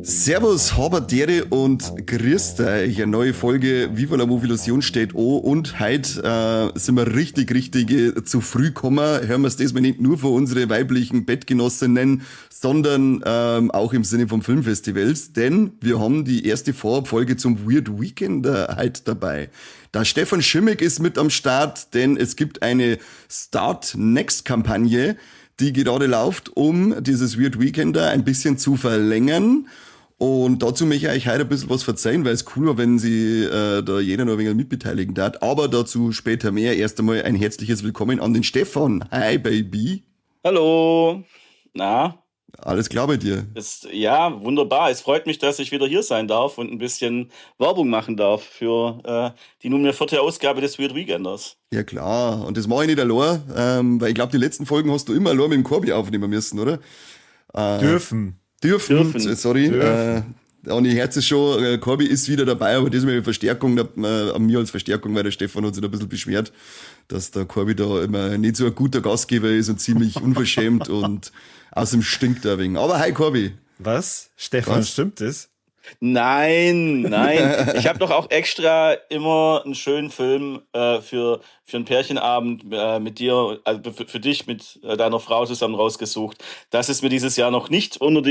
Servus, Haberdere und grüßt euch. Eine neue Folge Viva la Movilusion steht an und heute sind wir richtig zu früh gekommen. Hören wir es diesmal nicht nur für unsere weiblichen Bettgenossinnen, sondern auch im Sinne vom Filmfestivals, denn wir haben die erste Vorabfolge zum Weird Weekend heute dabei. Da Stefan Schimmick ist mit am Start, denn es gibt eine Start Next Kampagne, die gerade läuft, um dieses Weird Weekender ein bisschen zu verlängern. Und dazu möchte ich euch heute ein bisschen was verzeihen, weil es cool war, wenn sie da jeder noch ein wenig mitbeteiligen darf. Aber dazu später mehr. Erst einmal ein herzliches Willkommen an den Stefan. Hi, Baby. Hallo. Na? Alles klar bei dir? Ja, wunderbar. Es freut mich, dass ich wieder hier sein darf und ein bisschen Werbung machen darf für die nunmehr 4. Ausgabe des Weird Weekenders. Ja klar. Und das mache ich nicht allein, weil ich glaube, die letzten Folgen hast du immer allein mit dem Corby aufnehmen müssen, oder? Dürfen. Sorry. Und ich Herz ist schon, Corby ist wieder dabei, aber diesmal mit Verstärkung, an mir als Verstärkung, weil der Stefan hat sich da ein bisschen beschwert, dass der Corby da immer nicht so ein guter Gastgeber ist und ziemlich unverschämt und außerdem stinkt er ein wenig. Aber hi Corby. Was? Stefan, stimmt das? Nein. Ich habe doch auch extra immer einen schönen Film für einen Pärchenabend mit dir, also für dich mit deiner Frau zusammen rausgesucht. Das ist mir dieses Jahr noch nicht unter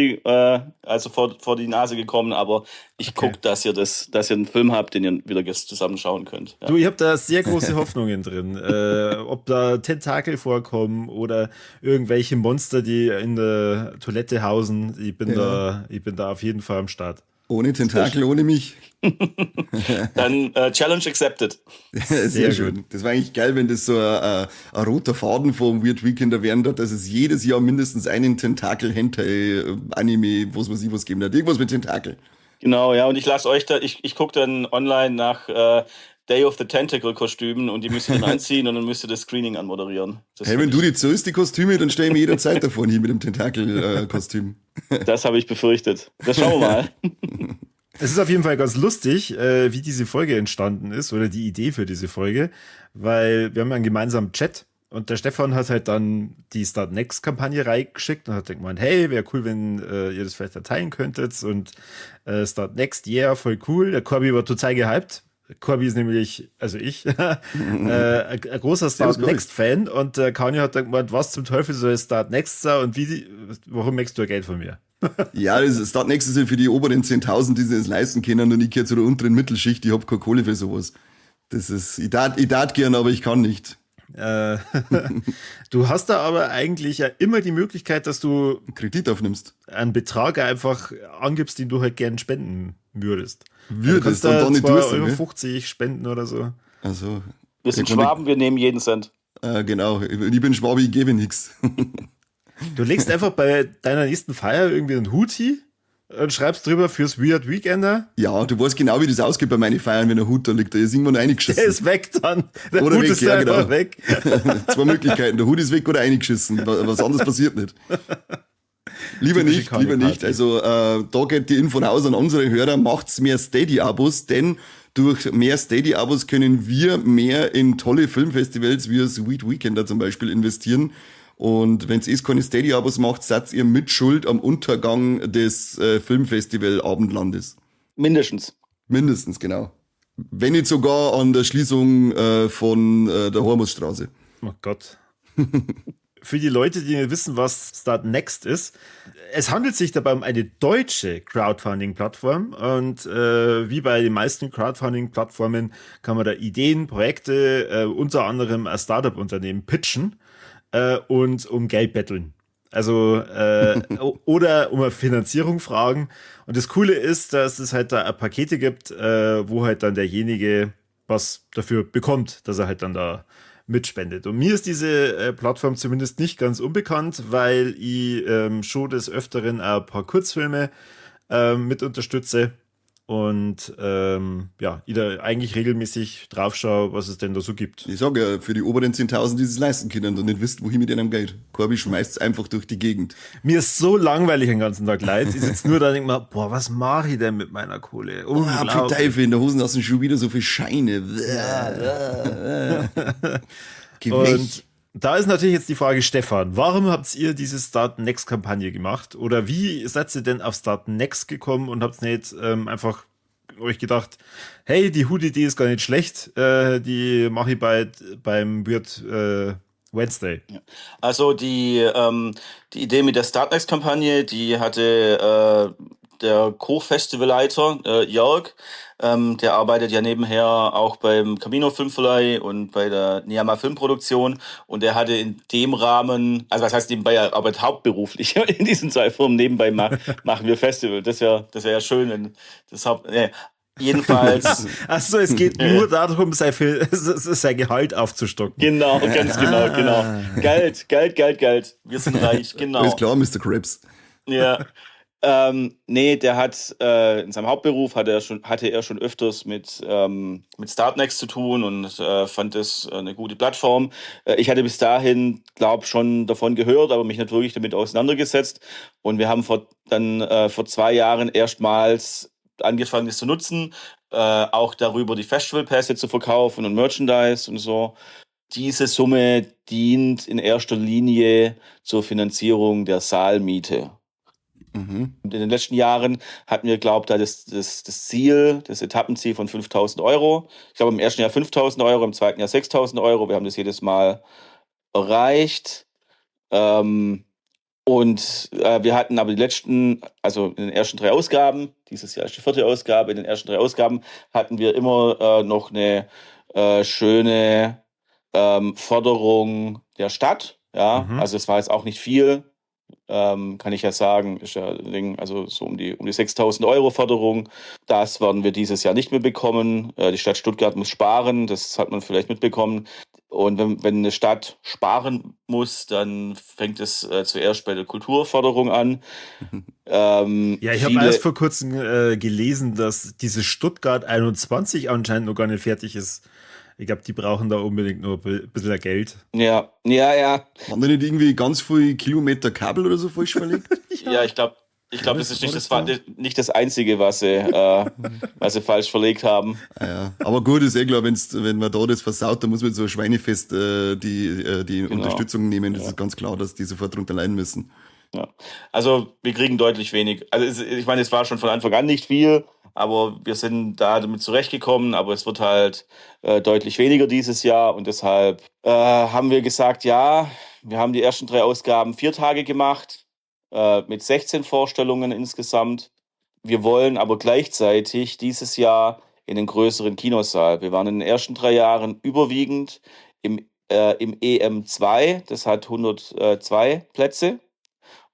vor die Nase gekommen, aber ich gucke, dass ihr einen Film habt, den ihr wieder zusammen schauen könnt. Ja. Du, ich habe da sehr große Hoffnungen drin. Ob da Tentakel vorkommen oder irgendwelche Monster, die in der Toilette hausen. Ich bin da auf jeden Fall am Start. Ohne Tentakel, ohne mich. Dann Challenge accepted. Sehr schön. Das war eigentlich geil, wenn das so ein roter Faden vom Weird Weekender wären, dass es jedes Jahr mindestens einen Tentakel-Hentai-Anime, was geben hat. Irgendwas mit Tentakel. Genau, ja, und ich lasse euch ich gucke dann online nach Day of the Tentacle-Kostümen und die müsst ihr dann anziehen und dann müsst ihr das Screening anmoderieren. Hey, wenn du die zahlst, die Kostüme, dann stell ich mir jederzeit davon hin mit dem Tentakel-Kostüm. Das habe ich befürchtet. Das schauen wir mal. Es ist auf jeden Fall ganz lustig, wie diese Folge entstanden ist oder die Idee für diese Folge, weil wir haben einen gemeinsamen Chat und der Stefan hat halt dann die Start Next Kampagne reingeschickt und hat gemeint, hey, wäre cool, wenn ihr das vielleicht teilen könntet und Start Next, yeah, voll cool. Der Corby war total gehypt. Corby ist nämlich, also ich, ein großer Start Next Fan und Kanye hat dann gemeint, was zum Teufel soll Start Next sein und warum möchtest du Geld von mir? Ja, das Start Next ist ja für die oberen 10.000, die sie es leisten können und ich gehöre zu der unteren Mittelschicht, ich habe keine Kohle für sowas. Ich darf gern, aber ich kann nicht. Du hast da aber eigentlich ja immer die Möglichkeit, dass du Kredit aufnimmst. Einen Betrag einfach angibst, den du halt gern spenden würdest. Du kannst da nicht 2,50 € spenden oder so. Also, wir sind Schwaben, wir nehmen jeden Cent. Genau, ich bin Schwabe, ich gebe nichts. Du legst einfach bei deiner nächsten Feier irgendwie einen Hut hin und schreibst drüber fürs Weird Weekender. Ja, du weißt genau, wie das ausgeht bei meinen Feiern, wenn ein Hut da liegt. Da ist irgendwann reingeschissen. Der ist weg dann. Der oder Hut weg, ist ja, einfach genau. weg. 2 Möglichkeiten. Der Hut ist weg oder eingeschissen. Was anderes passiert nicht. Lieber nicht. Also da geht die Info raus an unsere Hörer. Macht's mehr Steady-Abos, denn durch mehr Steady-Abos können wir mehr in tolle Filmfestivals wie das Weird Weekender zum Beispiel investieren. Und wenn es keine Steady-Abos macht, seid ihr mit Schuld am Untergang des Filmfestival-Abendlandes. Mindestens, genau. Wenn nicht sogar an der Schließung von der Hormusstraße. Oh Gott. Für die Leute, die nicht wissen, was Start Next ist, es handelt sich dabei um eine deutsche Crowdfunding-Plattform und wie bei den meisten Crowdfunding-Plattformen kann man da Ideen, Projekte, unter anderem ein Startup-Unternehmen pitchen und um Geld betteln. Also oder um eine Finanzierung fragen. Und das Coole ist, dass es halt da Pakete gibt, wo halt dann derjenige was dafür bekommt, dass er halt dann da mitspendet. Und mir ist diese Plattform zumindest nicht ganz unbekannt, weil ich schon des Öfteren ein paar Kurzfilme mit unterstütze. und ich da eigentlich regelmäßig drauf schaue, was es denn da so gibt. Ich sage ja, für die oberen 10.000, die es leisten können und nicht wisst, wohin mit ihrem Geld. Corby schmeißt es einfach durch die Gegend. Mir ist so langweilig den ganzen Tag leid. Ich sitze nur da und denke mir, boah, was mache ich denn mit meiner Kohle? Für Teufel, in der Hosentasche schon wieder so viele Scheine. Geh weg. Und da ist natürlich jetzt die Frage, Stefan, warum habt ihr diese Start Next-Kampagne gemacht? Oder wie seid ihr denn auf Start Next gekommen und habt nicht einfach euch gedacht, hey, die Hut-Idee ist gar nicht schlecht, die mache ich beim Weird Wednesday. Also die Idee mit der Startnext-Kampagne, die hatte der Co-Festivalleiter Jörg, der arbeitet ja nebenher auch beim Camino Filmverleih und bei der Niyama Filmproduktion, und der hatte in dem Rahmen, also was heißt nebenbei, er arbeitet hauptberuflich in diesen zwei Firmen, nebenbei machen wir Festival. Das wär ja schön, wenn das jedenfalls. Achso, es geht nur darum, sein Gehalt aufzustocken. Genau, ganz genau. Geld. Wir sind reich, genau. Alles klar, Mr. Krabs. Ja. Nee, der hat in seinem Hauptberuf hatte er schon öfters mit Startnext zu tun und fand das eine gute Plattform. Ich hatte bis dahin, glaube schon davon gehört, aber mich nicht wirklich damit auseinandergesetzt. Und wir haben vor 2 Jahren erstmals angefangen, das zu nutzen, auch darüber die Festivalpässe zu verkaufen und Merchandise und so. Diese Summe dient in erster Linie zur Finanzierung der Saalmiete. Und in den letzten Jahren hatten wir, glaube ich, das Etappenziel von 5.000 Euro. Ich glaube, im ersten Jahr 5.000 Euro, im zweiten Jahr 6.000 Euro. Wir haben das jedes Mal erreicht. Und wir hatten aber also in den ersten 3 Ausgaben, dieses Jahr ist die 4. Ausgabe, in den ersten 3 Ausgaben hatten wir immer noch eine schöne Förderung der Stadt. Ja, also es war jetzt auch nicht viel. Kann ich ja sagen, ist ja also so um die 6.000 Euro Förderung. Das werden wir dieses Jahr nicht mehr bekommen. Die Stadt Stuttgart muss sparen, das hat man vielleicht mitbekommen. Und wenn eine Stadt sparen muss, dann fängt es zuerst bei der Kulturförderung an. Ich habe erst vor kurzem gelesen, dass diese Stuttgart 21 anscheinend noch gar nicht fertig ist. Ich glaube, die brauchen da unbedingt nur ein bisschen Geld. Ja. Waren da nicht irgendwie ganz viele Kilometer Kabel oder so falsch verlegt? Ja, ich glaube, das ist nicht das Einzige, was sie falsch verlegt haben. Ja. Aber gut, ist klar, wenn man da das versaut, dann muss man so ein Schweinefest die Unterstützung nehmen. Das ist ganz klar, dass die sofort drunter leiden müssen. Ja. Also wir kriegen deutlich wenig. Also ich meine, es war schon von Anfang an nicht viel, aber wir sind da damit zurechtgekommen, aber es wird halt deutlich weniger dieses Jahr, und deshalb haben wir gesagt, ja, wir haben die ersten 3 Ausgaben 4 Tage gemacht, mit 16 Vorstellungen insgesamt. Wir wollen aber gleichzeitig dieses Jahr in den größeren Kinosaal. Wir waren in den ersten 3 Jahren überwiegend im EM2, das hat 102 Plätze.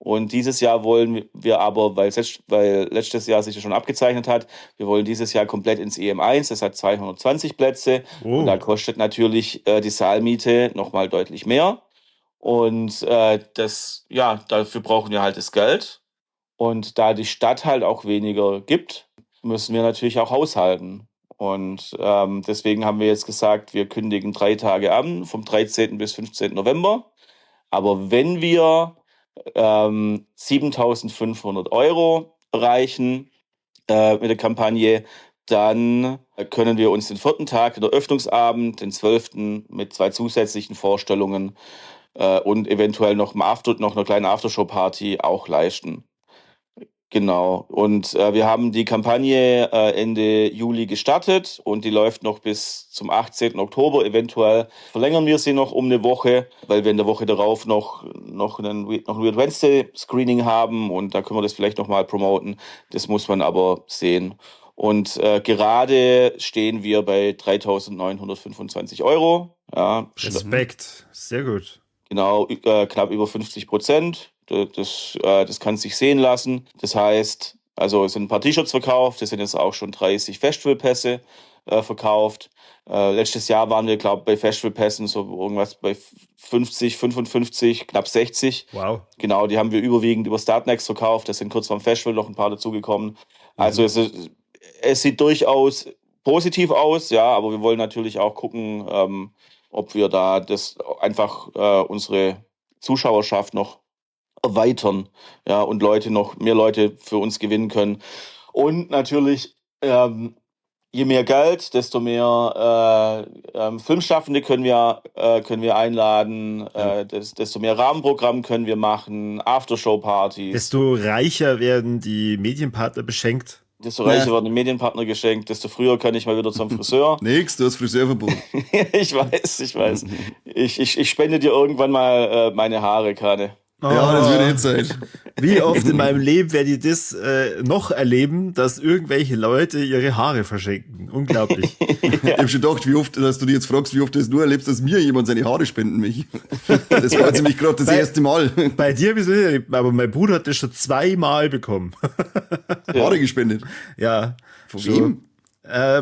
Und dieses Jahr wollen wir aber, weil letztes Jahr sich das schon abgezeichnet hat, wir wollen dieses Jahr komplett ins EM1, das hat 220 Plätze. Und da kostet natürlich die Saalmiete nochmal deutlich mehr. Und dafür brauchen wir halt das Geld. Und da die Stadt halt auch weniger gibt, müssen wir natürlich auch haushalten. Und deswegen haben wir jetzt gesagt, wir kündigen 3 Tage an, vom 13. bis 15. November. Aber wenn wir 7.500 Euro erreichen mit der Kampagne, dann können wir uns den 4. Tag, den Eröffnungsabend, den 12. mit 2 zusätzlichen Vorstellungen und eventuell noch einer kleinen Aftershow-Party auch leisten. Genau. Und wir haben die Kampagne Ende Juli gestartet und die läuft noch bis zum 18. Oktober. Eventuell verlängern wir sie noch um eine Woche, weil wir in der Woche darauf noch ein Weird Wednesday Screening haben, und da können wir das vielleicht noch mal promoten. Das muss man aber sehen. Und gerade stehen wir bei 3.925 Euro. Ja, Respekt, sehr gut. Genau, knapp über 50%. Das kann sich sehen lassen. Das heißt, also es sind ein paar T-Shirts verkauft, es sind jetzt auch schon 30 Festivalpässe verkauft. Letztes Jahr waren wir, glaube ich, bei Festivalpässen so irgendwas bei 50, 55, knapp 60. Wow. Genau, die haben wir überwiegend über Startnext verkauft. Da sind kurz vorm Festival noch ein paar dazugekommen. Also es sieht durchaus positiv aus, ja, aber wir wollen natürlich auch gucken, ob wir da das einfach unsere Zuschauerschaft noch erweitern, ja, und mehr Leute für uns gewinnen können. Und natürlich, je mehr Geld, desto mehr Filmschaffende können wir einladen, desto mehr Rahmenprogramm können wir machen, Aftershow-Partys. Desto reicher werden die Medienpartner beschenkt. Desto reicher werden die Medienpartner geschenkt, desto früher kann ich mal wieder zum Friseur. Nix, du hast Friseurverbot. Ich weiß. Ich spende dir irgendwann mal meine Haare, Kane. Ja, das wird jetzt Zeit. Wie oft in meinem Leben werde ich das noch erleben, dass irgendwelche Leute ihre Haare verschenken. Unglaublich. Ich hab schon gedacht, wie oft, dass du dich jetzt fragst, wie oft du es nur erlebst, dass mir jemand seine Haare spenden mich. Das war jetzt nämlich gerade das erste Mal. Bei dir habe ich es nicht erlebt, aber mein Bruder hat das schon 2-mal bekommen. Haare gespendet. Ja. Von schon. wem?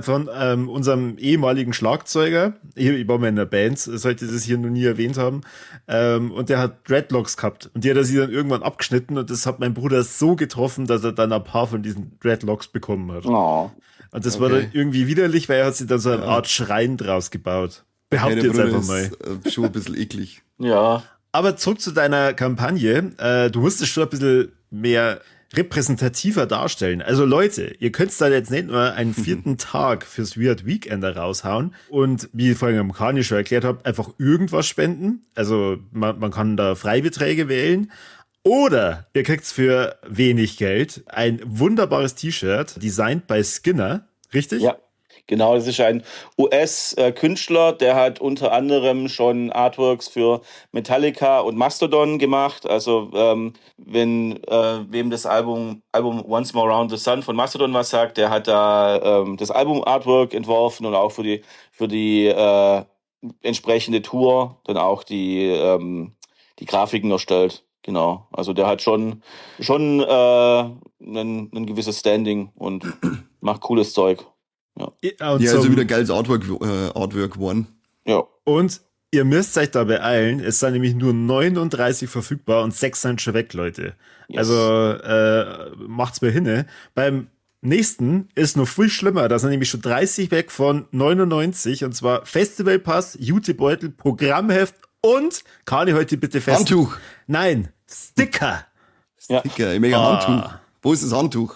Von unserem ehemaligen Schlagzeuger. Ich war mal in der Band, sollte das hier noch nie erwähnt haben. Und der hat Dreadlocks gehabt. Und die hat er sich dann irgendwann abgeschnitten und das hat mein Bruder so getroffen, dass er dann ein paar von diesen Dreadlocks bekommen hat. Oh. Und das war dann irgendwie widerlich, weil er hat sich dann so eine Art Schrein draus gebaut. Behauptet jetzt einfach mal. Ist schon ein bisschen eklig. Ja. Aber zurück zu deiner Kampagne. Du musst es schon ein bisschen mehr repräsentativer darstellen. Also Leute, ihr könnt da jetzt nicht nur einen 4. Tag fürs Weird Weekender raushauen und, wie ich vorhin am Kani schon erklärt habe, einfach irgendwas spenden. Also man kann da Freibeträge wählen. Oder ihr kriegt für wenig Geld ein wunderbares T-Shirt, designed by Skinner. Richtig? Ja. Genau, das ist ein US-Künstler, der hat unter anderem schon Artworks für Metallica und Mastodon gemacht. Also wem das Album Once More Around the Sun von Mastodon was sagt, der hat da das Album-Artwork entworfen und auch für die entsprechende Tour dann auch die Grafiken erstellt. Genau, also der hat schon ein gewisses Standing und macht cooles Zeug. Ja, also wieder geiles Artwork geworden. Ja. Und ihr müsst euch da beeilen. Es sind nämlich nur 39 verfügbar und 6 sind schon weg, Leute. Yes. Also macht's mal hinne. Beim nächsten ist noch viel schlimmer. Da sind nämlich schon 30 weg von 99. Und zwar Festivalpass, Jutebeutel, Programmheft und, Kani, heute bitte fest. Handtuch. Nein, Sticker. Sticker, ich möchte ein Handtuch. Wo ist das Handtuch?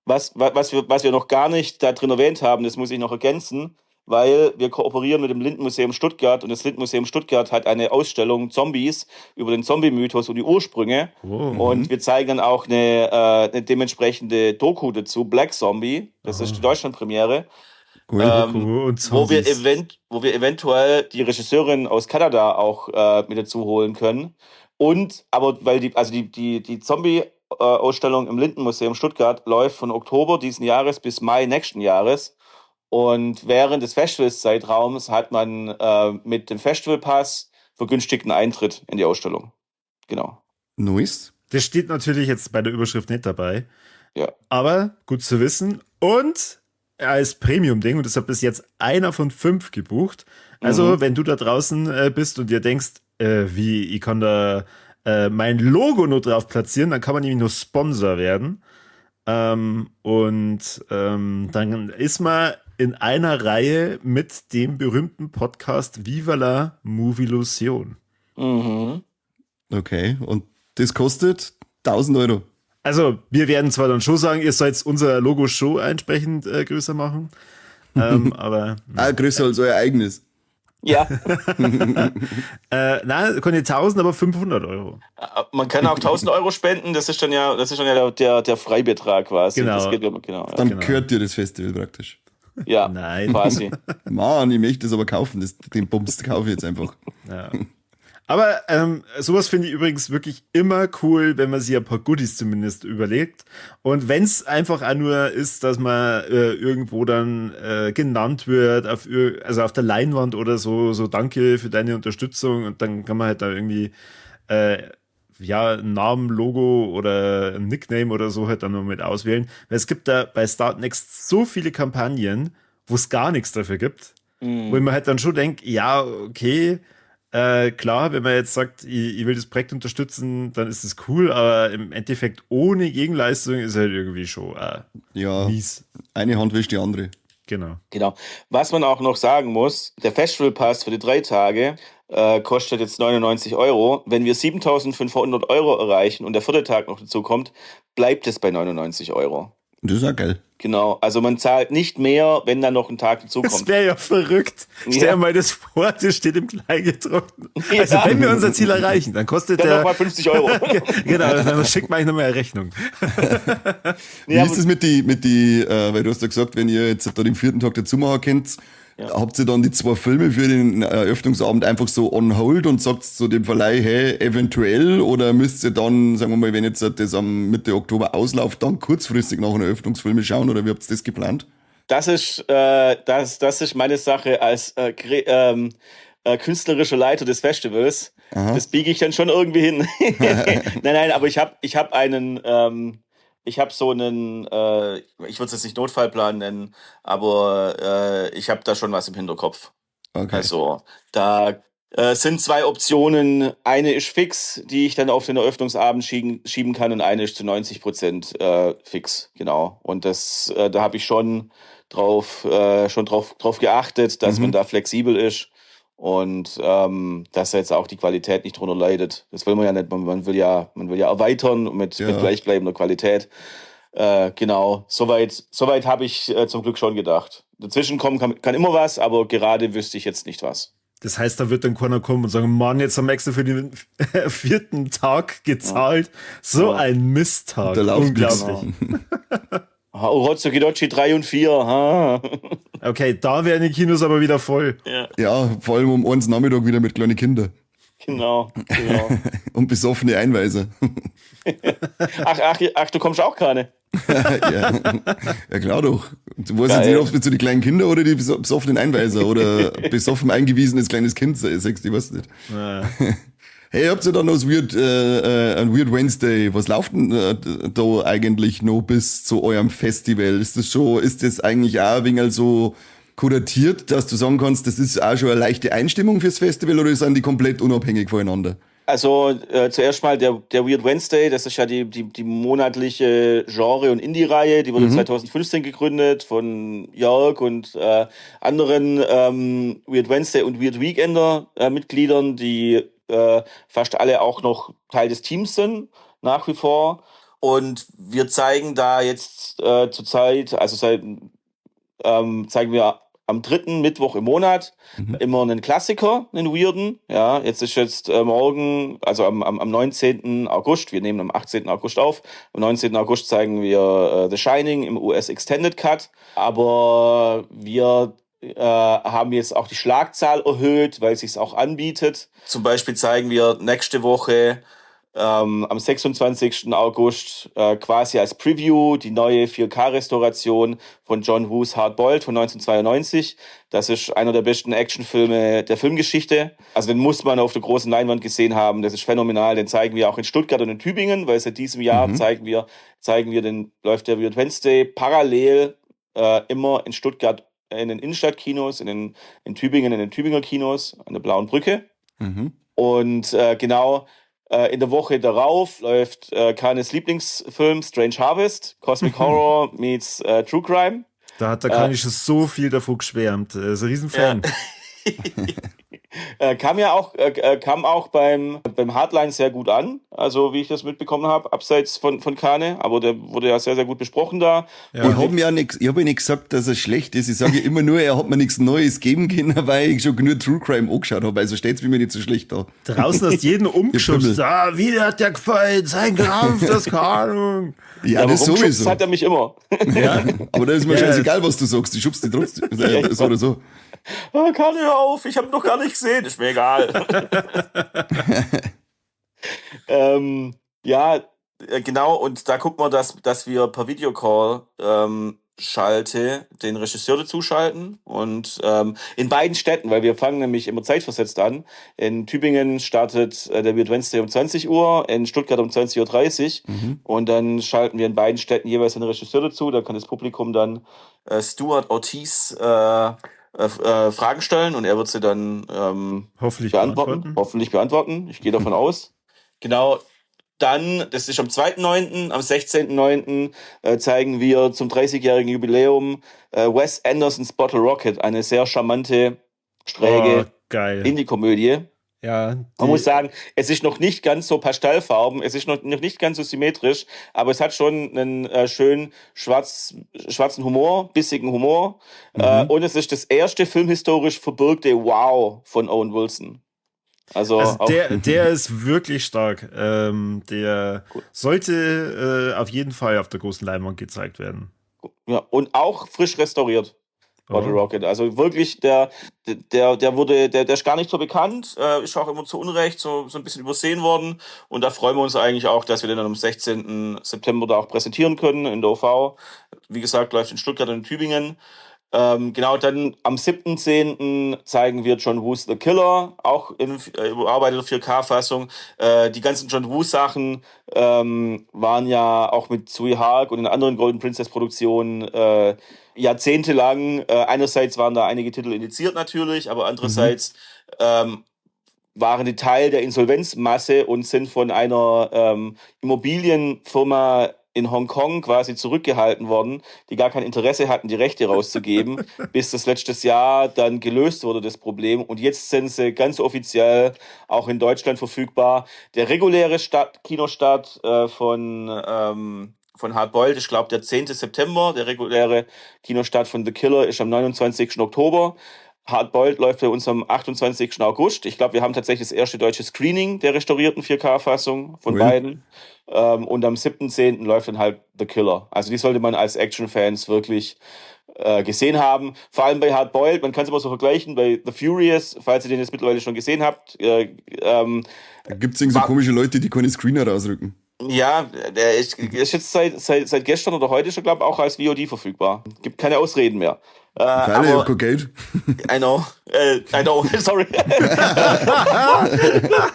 Was wir noch gar nicht da drin erwähnt haben, das muss ich noch ergänzen, weil wir kooperieren mit dem Lindenmuseum Stuttgart und das Lindenmuseum Stuttgart hat eine Ausstellung Zombies über den Zombie-Mythos und die Ursprünge. Und wir zeigen dann auch eine dementsprechende Doku dazu, Black Zombie, das ist die Deutschlandpremiere, Und wo wir eventuell die Regisseurin aus Kanada auch mit dazu holen können. Aber weil die Zombie-Ausstellung im Lindenmuseum Stuttgart läuft von Oktober diesen Jahres bis Mai nächsten Jahres. Und während des Festivalszeitraums hat man mit dem Festivalpass vergünstigten Eintritt in die Ausstellung. Genau. Nice. Das steht natürlich jetzt bei der Überschrift nicht dabei. Ja. Aber gut zu wissen. Und als Premium-Ding, und das hat bis jetzt einer von 5 gebucht. Also, wenn du da draußen bist und dir denkst, ich kann da mein Logo nur drauf platzieren, dann kann man nämlich nur Sponsor werden. Dann ist man in einer Reihe mit dem berühmten Podcast Viva la Movilusion. Okay, und das kostet 1.000 Euro. Also, wir werden zwar dann schon sagen, ihr sollt unser Logo schon entsprechend größer machen, aber... größer als euer eigenes. Ja. Nein, keine 1.000, aber 500 Euro. Man kann auch 1.000 Euro spenden, das ist dann ja der Freibetrag quasi. Genau. Das geht, genau. Dann gehört dir das Festival praktisch. Ja, Nein. quasi. Mann, ich möchte das aber kaufen. Den Bums kaufe ich jetzt einfach. Ja. Aber sowas finde ich übrigens wirklich immer cool, wenn man sich ein paar Goodies zumindest überlegt. Und wenn es einfach auch nur ist, dass man irgendwo dann genannt wird, also auf der Leinwand oder so danke für deine Unterstützung. Und dann kann man halt da irgendwie einen Namen, Logo oder ein Nickname oder so halt dann noch mit auswählen. Weil es gibt da bei Startnext so viele Kampagnen, wo es gar nichts dafür gibt. Wo ich mir halt dann schon denke, ja, okay, Klar, wenn man jetzt sagt, ich will das Projekt unterstützen, dann ist es cool, aber im Endeffekt ohne Gegenleistung ist halt irgendwie schon Ja, mies. eine Hand wäscht die andere. Genau. Genau. Was man auch noch sagen muss, der Festivalpass für die 3 Tage kostet jetzt 99 Euro. Wenn wir 7.500 Euro erreichen und der 4. Tag noch dazu kommt, bleibt es bei 99 Euro. Das ist auch geil. Genau, also man zahlt nicht mehr, wenn dann noch ein Tag Das dazukommt. wäre ja verrückt. Stell dir mal das vor, das steht im Kleingedruckten. Also wenn wir unser Ziel erreichen, dann kostet Dann der... nochmal 50 Euro. Genau, dann schickt man euch nochmal eine Rechnung. Wie ist es mit die, weil du hast ja gesagt, wenn ihr jetzt da den 4. Tag dazu machen könnt, habt ihr dann die 2 Filme für den Eröffnungsabend einfach so on hold und sagt zu dem Verleih, hey, eventuell, oder müsst ihr dann, sagen wir mal, wenn jetzt das am Mitte Oktober ausläuft, dann kurzfristig nach einer Eröffnungsfilme schauen, oder wie habt ihr das geplant? Das ist meine Sache als künstlerischer Leiter des Festivals. Aha. Das biege ich dann schon irgendwie hin. Nein, aber ich habe so einen, ich würde es jetzt nicht Notfallplan nennen, aber ich habe da schon was im Hinterkopf. Okay. Also da sind 2 Optionen. Eine ist fix, die ich dann auf den Eröffnungsabend schieben kann, und eine ist zu 90% fix, genau. Und da habe ich schon drauf geachtet, dass man da flexibel ist und dass jetzt auch die Qualität nicht drunter leidet. Das will man ja nicht. Man will ja erweitern mit gleichbleibender Qualität. Genau, soweit habe ich zum Glück schon gedacht. Dazwischen kommen kann immer was, aber gerade wüsste ich jetzt nicht was. Das heißt, da wird dann keiner kommen und sagen, Mann, jetzt haben wir extra für den 4. Tag gezahlt. So ein Misttag. Da läuft Unglaublich. Orozzo-Gidochi 3 und 4. Ha. Okay, da werden die Kinos aber wieder voll. Ja, vor allem um 1 Nachmittag wieder mit kleinen Kindern. Genau. Und besoffene Einweiser. Ach, du kommst auch keine. Ja, klar doch. Du weißt jetzt nicht, ob es zu die kleinen Kinder oder die besoffenen Einweiser oder besoffen eingewiesenes kleines Kind sagst, ich weiß nicht. Ja. Hey, habt ihr da noch ein Weird Wednesday? Was läuft denn da eigentlich noch bis zu eurem Festival? Ist das eigentlich auch ein wenig so kuratiert, dass du sagen kannst, das ist auch schon eine leichte Einstimmung fürs Festival, oder sind die komplett unabhängig voneinander? Also zuerst mal der Weird Wednesday, das ist ja die monatliche Genre- und Indie-Reihe, die wurde 2015 gegründet von Jörg und anderen Weird Wednesday und Weird Weekender Mitgliedern, die fast alle auch noch Teil des Teams sind, nach wie vor. Und wir zeigen da jetzt zurzeit, zeigen wir am 3. Mittwoch im Monat immer einen Klassiker, einen Weirden. Ja, jetzt morgen, also am 19. August, wir nehmen am 18. August auf, am 19. August zeigen wir The Shining im US Extended Cut, aber wir haben jetzt auch die Schlagzahl erhöht, weil es sich auch anbietet. Zum Beispiel zeigen wir nächste Woche am 26. August quasi als Preview die neue 4K-Restauration von John Woos Hard Boiled von 1992. Das ist einer der besten Actionfilme der Filmgeschichte. Also den muss man auf der großen Leinwand gesehen haben. Das ist phänomenal. Den zeigen wir auch in Stuttgart und in Tübingen, weil seit diesem Jahr läuft der Weird Wednesday parallel immer in Stuttgart in den Innenstadtkinos, in Tübingen in den Tübinger Kinos an der Blauen Brücke. Und genau in der Woche darauf läuft Kanes Lieblingsfilm Strange Harvest, Cosmic Horror meets True Crime. Da hat der Kani schon so viel davon geschwärmt. Er ist ein Riesenfan. Kam auch beim Hardline sehr gut an, also wie ich das mitbekommen habe, abseits von Kane, aber der wurde ja sehr, sehr gut besprochen da. Ja. Ich habe ja nicht gesagt, dass er schlecht ist. Ich sage immer nur, er hat mir nichts Neues geben können, weil ich schon genug True Crime angeschaut habe. Also steht's mir nicht so schlecht da. Draußen hast jeden umgeschubst. Wie hat der gefallen? Sein Krampf, das keine Ahnung. Ja, das sowieso. Hat er mich immer. Ja, aber da ist mir scheißegal, was du sagst. Ich schubst dich trotzdem. So oder so. Kann hör auf, ich habe noch gar nicht gesehen. Ist mir egal. Genau. Und da gucken wir, dass wir per Videocall den Regisseur dazu schalten. Und in beiden Städten, weil wir fangen nämlich immer zeitversetzt an. In Tübingen startet der Weird Wednesday um 20 Uhr, in Stuttgart um 20.30 Uhr. Und dann schalten wir in beiden Städten jeweils einen Regisseur dazu. Da kann das Publikum dann Stuart Ortiz Fragen stellen und er wird sie dann Hoffentlich beantworten. Hoffentlich beantworten. Ich gehe davon aus. Genau. Dann, das ist am 2.9., am 16.9. Zeigen wir zum 30-jährigen Jubiläum Wes Andersons Bottle Rocket, eine sehr charmante, schräge geil. Indie-Komödie. Ja, Man muss sagen, es ist noch nicht ganz so pastellfarben, es ist noch nicht ganz so symmetrisch, aber es hat schon einen schönen schwarzen Humor, bissigen Humor. Und es ist das erste filmhistorisch verbürgte Wow von Owen Wilson. Also auch, der ist wirklich stark. Der sollte auf jeden Fall auf der großen Leinwand gezeigt werden. ja, und auch frisch restauriert. Bottle Rocket. Also wirklich, der ist gar nicht so bekannt, ist auch immer zu Unrecht so ein bisschen übersehen worden. Und da freuen wir uns eigentlich auch, dass wir den dann am 16. September da auch präsentieren können in der OV. Wie gesagt, läuft in Stuttgart und in Tübingen. Genau, dann am 7.10. zeigen wir John Woo's The Killer, auch in überarbeiteter 4K-Fassung. Die ganzen John Woo-Sachen waren ja auch mit Tsui Hark und in anderen Golden Princess-Produktionen jahrzehntelang. Einerseits waren da einige Titel indiziert natürlich, aber andererseits waren die Teil der Insolvenzmasse und sind von einer Immobilienfirma in Hongkong quasi zurückgehalten worden, die gar kein Interesse hatten, die Rechte rauszugeben, bis das letztes Jahr dann gelöst wurde, das Problem. Und jetzt sind sie ganz offiziell auch in Deutschland verfügbar. Der reguläre Kinostart von Hardboiled, ich glaube der 10. September. Der reguläre Kinostart von The Killer ist am 29. Oktober. Hardboiled läuft bei uns am 28. August. Ich glaube, wir haben tatsächlich das erste deutsche Screening der restaurierten 4K-Fassung von beiden. Und am 7.10. läuft dann halt The Killer. Also die sollte man als Action-Fans wirklich gesehen haben. Vor allem bei Hardboiled, man kann es immer so vergleichen, bei The Furious, falls ihr den jetzt mittlerweile schon gesehen habt. Da gibt es irgendwie so komische Leute, die keine Screener rausrücken. Ja, der ist jetzt seit gestern oder heute schon, glaube ich, auch als VOD verfügbar. Gibt keine Ausreden mehr. Für alle, ich hab kein Geld. I know, sorry.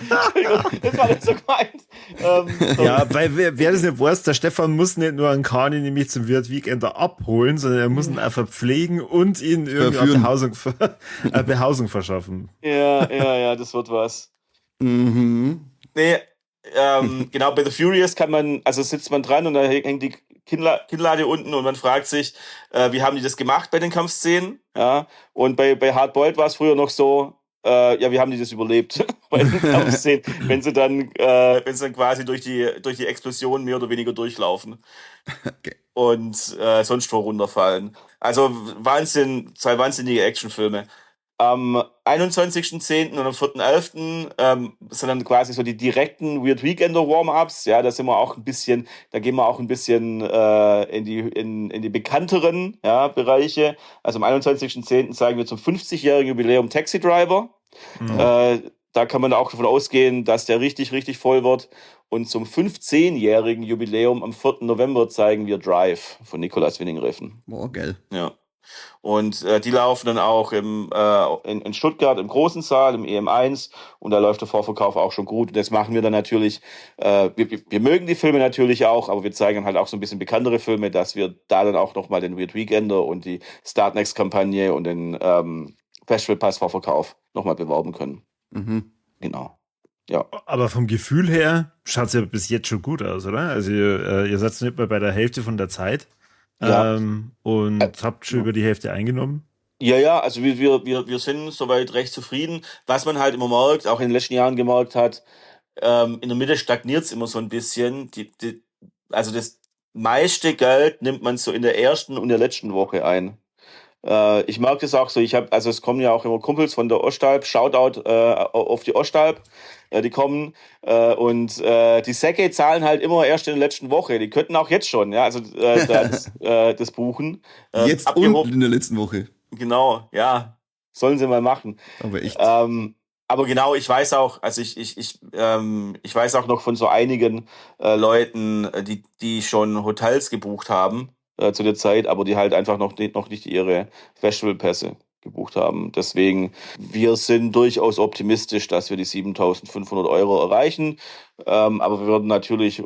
Entschuldigung, das war nicht so gemeint. Ja, weil wer das nicht weiß, der Stefan muss nicht nur einen Kani nämlich zum Wirt-Weekender abholen, sondern er muss ihn auch verpflegen und ihn irgendwie Behausung verschaffen. Ja, das wird was. Mhm. Nee, genau, bei The Furious sitzt man dran und da hängt die Kinnlade unten und man fragt sich, wie haben die das gemacht bei den Kampfszenen? Ja, und bei Hardboiled war es früher noch so, wie haben die das überlebt bei den Kampfszenen, wenn sie dann quasi durch die Explosion mehr oder weniger durchlaufen. Okay. Und sonst wo runterfallen. Also zwei wahnsinnige Actionfilme. Am 21.10. und am 4.11. Sind dann quasi so die direkten Weird Weekender Warm-Ups. Ja, da gehen wir auch ein bisschen in die bekannteren Bereiche. Also am 21.10. zeigen wir zum 50-jährigen Jubiläum Taxi Driver. Da kann man auch davon ausgehen, dass der richtig, richtig voll wird. Und zum 15-jährigen Jubiläum am 4. November zeigen wir Drive von Nicolas Winding Refn. Boah, geil. Ja. Und die laufen dann auch in Stuttgart im großen Saal, im EM1. Und da läuft der Vorverkauf auch schon gut. Und das machen wir dann natürlich. Wir mögen die Filme natürlich auch, aber wir zeigen halt auch so ein bisschen bekanntere Filme, dass wir da dann auch nochmal den Weird Weekender und die Start Next-Kampagne und den Festival Pass-Vorverkauf nochmal bewerben können. Mhm. Genau. Ja. Aber vom Gefühl her schaut es ja bis jetzt schon gut aus, oder? Also ihr seid nicht mal bei der Hälfte von der Zeit. Ja. Und habt schon über die Hälfte eingenommen? Ja, also wir sind soweit recht zufrieden. Was man halt immer merkt, auch in den letzten Jahren gemerkt hat, in der Mitte stagniert es immer so ein bisschen. Also das meiste Geld nimmt man so in der ersten und der letzten Woche ein. Ich merke das auch so, es kommen ja auch immer Kumpels von der Ostalb, Shoutout auf die Ostalb, die kommen und die Säcke zahlen halt immer erst in der letzten Woche, die könnten auch jetzt schon, ja, also das buchen. Jetzt und in der letzten Woche. Genau, ja, sollen sie mal machen. Aber echt. Aber genau, ich weiß auch, also ich weiß auch noch von so einigen Leuten, die schon Hotels gebucht haben zu der Zeit, aber die halt einfach noch nicht ihre Festivalpässe gebucht haben. Deswegen, wir sind durchaus optimistisch, dass wir die 7.500 € erreichen. Aber wir würden natürlich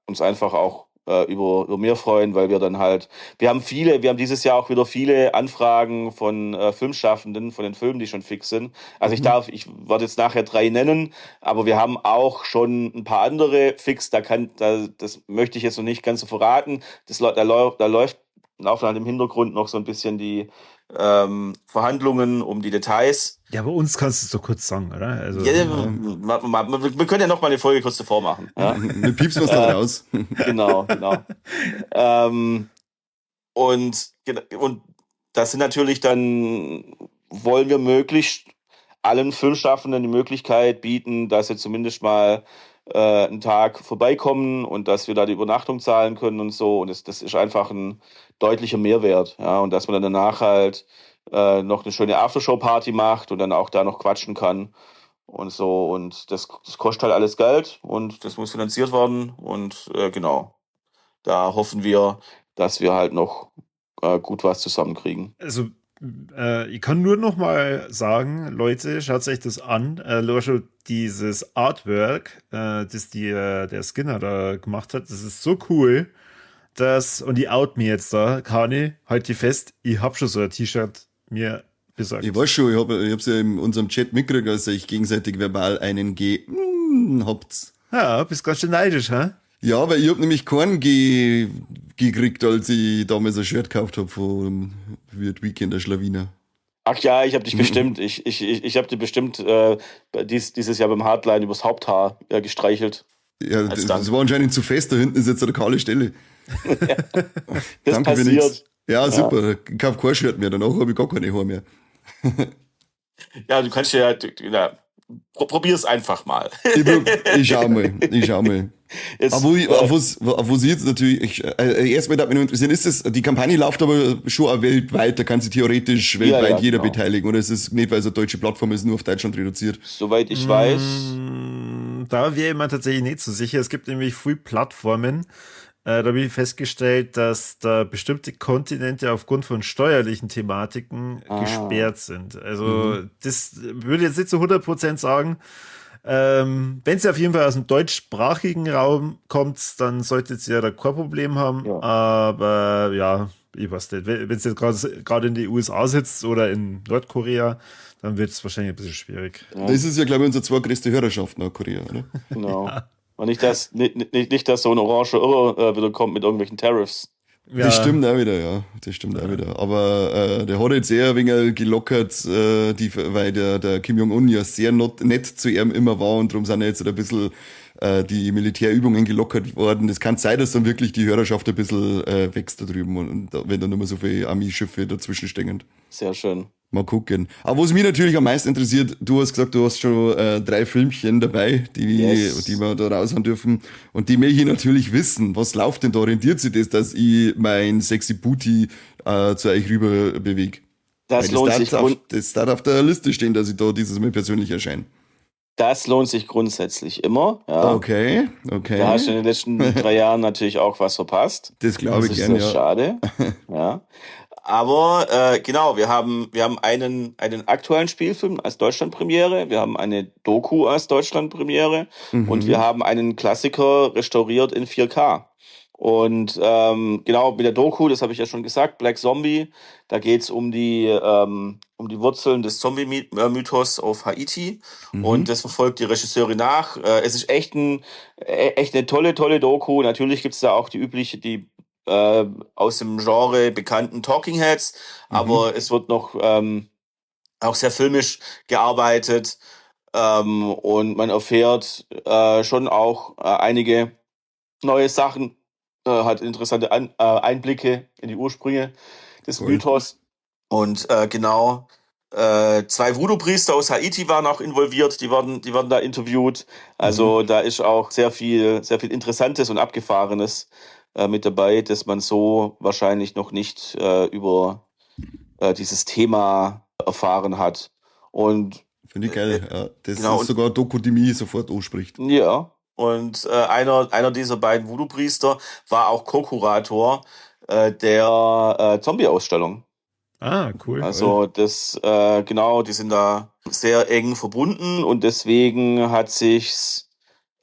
uns einfach auch über mehr freuen, weil wir dann halt, wir haben dieses Jahr auch wieder viele Anfragen von Filmschaffenden, von den Filmen, die schon fix sind. Also ich werde jetzt nachher 3 nennen, aber wir haben auch schon ein paar andere fix, das möchte ich jetzt noch nicht ganz so verraten. Da laufen halt im Hintergrund noch so ein bisschen die Verhandlungen um die Details. Ja, bei uns kannst du es doch kurz sagen, oder? Also, Ja, wir können ja noch mal eine Folge kurz davor machen. Ja? Wir piepsen was da raus. Genau. Und das sind natürlich dann, wollen wir möglichst allen Filmschaffenden die Möglichkeit bieten, dass sie zumindest mal einen Tag vorbeikommen und dass wir da die Übernachtung zahlen können und so. Und das ist einfach ein deutlicher Mehrwert. Ja? Und dass man dann danach halt noch eine schöne Aftershow-Party macht und dann auch da noch quatschen kann und so. Und das kostet halt alles Geld und das muss finanziert werden. Und genau, da hoffen wir, dass wir halt noch gut was zusammenkriegen. also ich kann nur noch mal sagen, Leute, schaut euch das an. Schon dieses Artwork, das der Skinner da gemacht hat, das ist so cool, und die out mir jetzt da, Kani, halt die fest, ich hab schon so ein T-Shirt mir besorgt. Ich weiß schon, ich hab's ja in unserem Chat mitgekriegt, als ihr euch gegenseitig verbal einen habt. Ja, bist ganz schön neidisch, hä? Ja, weil ich hab nämlich keinen gekriegt, als ich damals ein Shirt gekauft hab von Weird Weekend der Schlawiner. Ach ja, ich habe dich bestimmt. Ich habe dir bestimmt dieses Jahr beim Hardline übers Haupthaar gestreichelt. Ja, das war anscheinend zu fest, da hinten ist jetzt eine kahle Stelle. Das Danke für passiert. nichts. Ja, super. Ich kauf kein Shirt mehr, danach habe ich gar keine Haare mehr. Ja, du kannst probier's einfach mal. Ich schau mal. Jetzt, Auf was ich jetzt natürlich, erstmal darf mich noch interessieren, die Kampagne läuft aber schon auch weltweit, da kann sich theoretisch weltweit jeder genau. beteiligen, oder ist es nicht, weil es eine deutsche Plattform ist, nur auf Deutschland reduziert? Soweit ich weiß. Da wäre ich mir tatsächlich nicht so sicher. Es gibt nämlich viele Plattformen. Da habe ich festgestellt, dass da bestimmte Kontinente aufgrund von steuerlichen Thematiken gesperrt sind. Also das würde ich jetzt nicht zu 100% sagen. Wenn sie auf jeden Fall aus dem deutschsprachigen Raum kommt, dann solltet ihr ja da kein Problem haben. Ja. Aber ja, ich weiß nicht. Wenn es jetzt gerade in den USA sitzt oder in Nordkorea, dann wird es wahrscheinlich ein bisschen schwierig. Ja. Das ist ja, glaube ich, unsere zweitgrößte Hörerschaft nach Korea, oder? Genau. Und nicht, dass so ein orange Irrer wieder kommt mit irgendwelchen Tariffs. Ja. Das stimmt auch wieder, ja. Das stimmt auch wieder. Aber der hat jetzt eher ein wenig gelockert, weil der Kim Jong-un ja sehr nett zu ihm immer war und darum sind ja jetzt ein bisschen die Militärübungen gelockert worden. Es kann sein, dass dann wirklich die Hörerschaft ein bisschen wächst da drüben und wenn dann nur mehr so viele Army-Schiffe dazwischen stehen. Sehr schön. Mal gucken. Aber was mich natürlich am meisten interessiert, du hast gesagt, du hast schon 3 Filmchen dabei, die wir da raushauen dürfen. Und die möchte ich natürlich wissen. Was läuft denn da? Rentiert sich das, dass ich mein sexy Booty zu euch rüber bewege? Das lohnt sich. Das darf auf der Liste stehen, dass ich da dieses Mal persönlich erscheine. Das lohnt sich grundsätzlich immer. Ja. Okay. Da hast du in den letzten 3 Jahren natürlich auch was verpasst. Das glaube ich gerne, ja. Schade. Ja. Aber genau, wir haben einen aktuellen Spielfilm als Deutschlandpremiere, wir haben eine Doku als Deutschlandpremiere und wir haben einen Klassiker restauriert in 4K. Und genau, mit der Doku, das habe ich ja schon gesagt, Black Zombie, da geht's um die Wurzeln des Zombie-Mythos auf Haiti. Und das verfolgt die Regisseurin nach. Es ist echt eine tolle Doku. Natürlich gibt's da auch die aus dem Genre bekannten Talking Heads, aber es wird noch auch sehr filmisch gearbeitet und man erfährt schon auch einige neue Sachen, hat interessante Einblicke in die Ursprünge des Mythos. Und genau, 2 Voodoo-Priester aus Haiti waren auch involviert, die werden da interviewt. Also da ist auch sehr viel Interessantes und Abgefahrenes mit dabei, dass man so wahrscheinlich noch nicht über dieses Thema erfahren hat. Und finde ich geil. Ja. Das genau, ist sogar eine Doku, die mich sofort anspricht. Ja, und einer dieser beiden Voodoo-Priester war auch Co-Kurator der Zombie-Ausstellung. Ah, cool. Also das, genau, die sind da sehr eng verbunden und deswegen hat sich's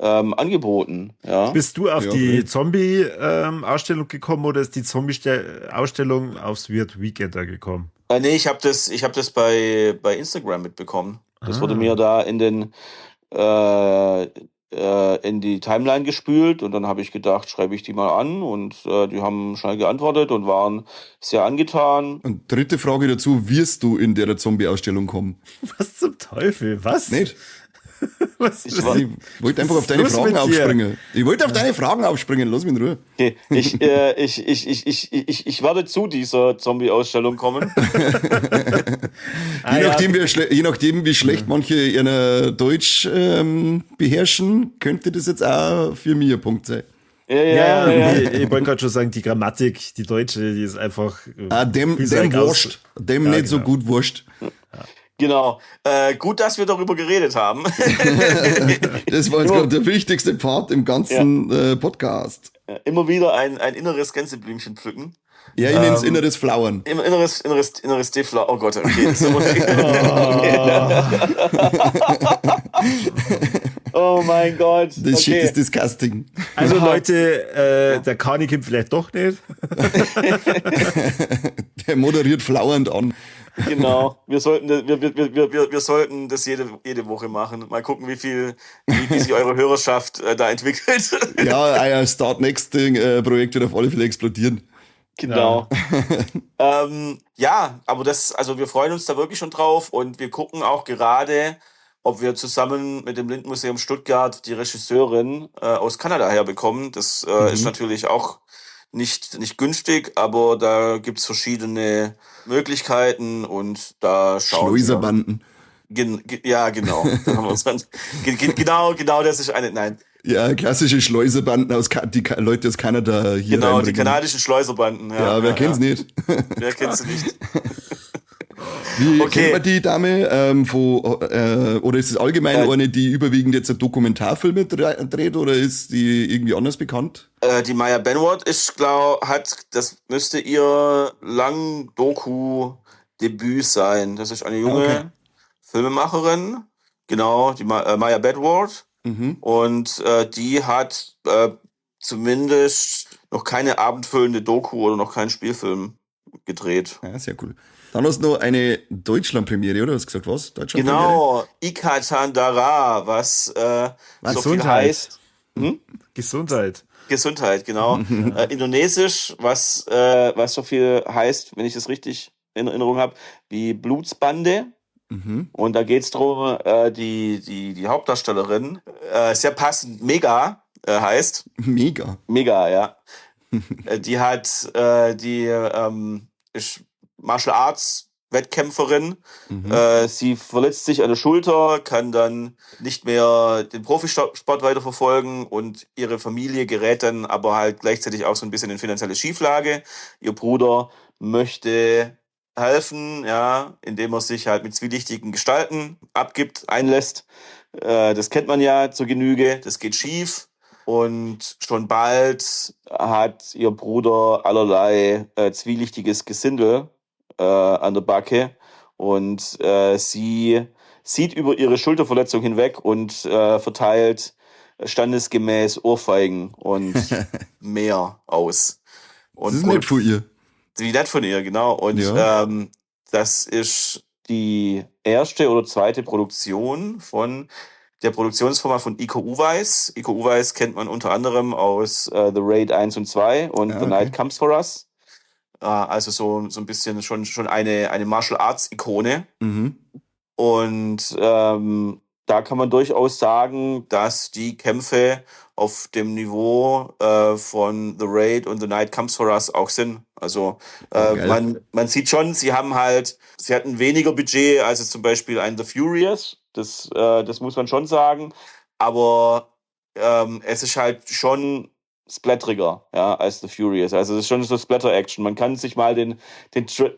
angeboten. Ja. Bist du auf Ja, die okay. Zombie-Ausstellung gekommen oder ist die Zombie-Ausstellung aufs Weird Weekender gekommen? Nee, ich hab das bei Instagram mitbekommen. Das wurde Ah. mir da in die Timeline gespült und dann habe ich gedacht, schreibe ich die mal an und die haben schnell geantwortet und waren sehr angetan. Und dritte Frage dazu, wirst du in der Zombie-Ausstellung kommen? Was zum Teufel? Was? Nicht? Was Ich war- Ich wollte einfach Was auf ist deine los Fragen mit dir? aufspringen. Ich wollte auf deine Fragen aufspringen, lass mich in Ruhe. Okay, ich werde zu dieser Zombie-Ausstellung kommen. Ah, Je nachdem, wie schlecht manche ihr Deutsch beherrschen, könnte das jetzt auch für mich ein Punkt sein. Ja, Ja. ich wollte gerade schon sagen, die Grammatik, die deutsche, die ist einfach. Dem Vielseitig wurscht. Dem Ja, nicht so genau. gut wurscht. Genau. Gut, dass wir darüber geredet haben. Das war jetzt gerade der wichtigste Part im ganzen Podcast. Immer wieder ein inneres Gänseblümchen pflücken. Ja, ich nenne es inneres Flauern. Inneres Defler. Oh Gott, okay. So. Oh mein Gott. Das Shit Okay. ist disgusting. Also Leute, der Kani kommt vielleicht doch nicht. Der moderiert flauernd an. Genau. Wir sollten das jede Woche machen. Mal gucken, wie sich eure Hörerschaft da entwickelt. Ja, euer Start Next Projekt wird auf alle Fälle explodieren. Genau. Ja, aber also wir freuen uns da wirklich schon drauf und wir gucken auch gerade, ob wir zusammen mit dem Lindenmuseum Stuttgart die Regisseurin aus Kanada herbekommen. Das ist natürlich auch nicht günstig, aber da gibt's verschiedene Möglichkeiten und da schauen wir. Schleuserbanden. Ja, genau. Da haben wir uns genau, das ist eine. Nein. Ja, klassische Schleuserbanden die Leute aus Kanada hier Genau, die reinbringen. kanadischen Schleuserbanden. Ja, wer kennt's nicht? Wer kennt sie nicht? Wie Okay. kennt man die Dame oder ist es allgemein eine, die überwiegend jetzt Dokumentarfilme dreht oder ist die irgendwie anders bekannt? Die Maya Benward das müsste ihr Lang-Doku-Debüt sein. Das ist eine junge Okay. Filmemacherin. Genau, die Maya Benward. Und die hat zumindest noch keine abendfüllende Doku oder noch keinen Spielfilm gedreht. Ja, sehr cool. Dann hast du noch eine Deutschland-Premiere, oder? Hast du gesagt, was? Deutschland-Premiere? Genau, Ikatan Dara, was so viel Gesundheit. heißt. Gesundheit. Gesundheit, genau. Indonesisch, was so viel heißt, wenn ich das richtig in Erinnerung habe, wie Blutsbande. Und da geht's drum, die Hauptdarstellerin, sehr passend, Mega heißt. Mega. Mega, ja. Die ist Martial Arts Wettkämpferin. Sie verletzt sich an der Schulter, kann dann nicht mehr den Profisport weiterverfolgen und ihre Familie gerät dann aber halt gleichzeitig auch so ein bisschen in finanzielle Schieflage. Ihr Bruder möchte helfen, ja, indem er sich halt mit zwielichtigen Gestalten einlässt. Das kennt man ja zur Genüge. Das geht schief. Und schon bald hat ihr Bruder allerlei zwielichtiges Gesindel an der Backe und sie sieht über ihre Schulterverletzung hinweg und verteilt standesgemäß Ohrfeigen und mehr aus. Und Das ist nett von ihr. wie nett von ihr, genau. Und Ja. das ist die erste oder zweite Produktion von der Produktionsfirma von Iko Uweis. Iko Uweis kennt man unter anderem aus The Raid 1 und 2 und Ja, The okay. Night Comes for Us. Also so ein bisschen schon eine Martial Arts Ikone. Und da kann man durchaus sagen, dass die Kämpfe auf dem Niveau von The Raid und The Night Comes for Us auch sind. Also geil. man sieht schon, sie hatten weniger Budget als jetzt zum Beispiel ein The Furious. Das muss man schon sagen. Aber es ist halt schon splatteriger, ja, als The Furious. Also es ist schon so Splatter-Action. Man kann sich mal den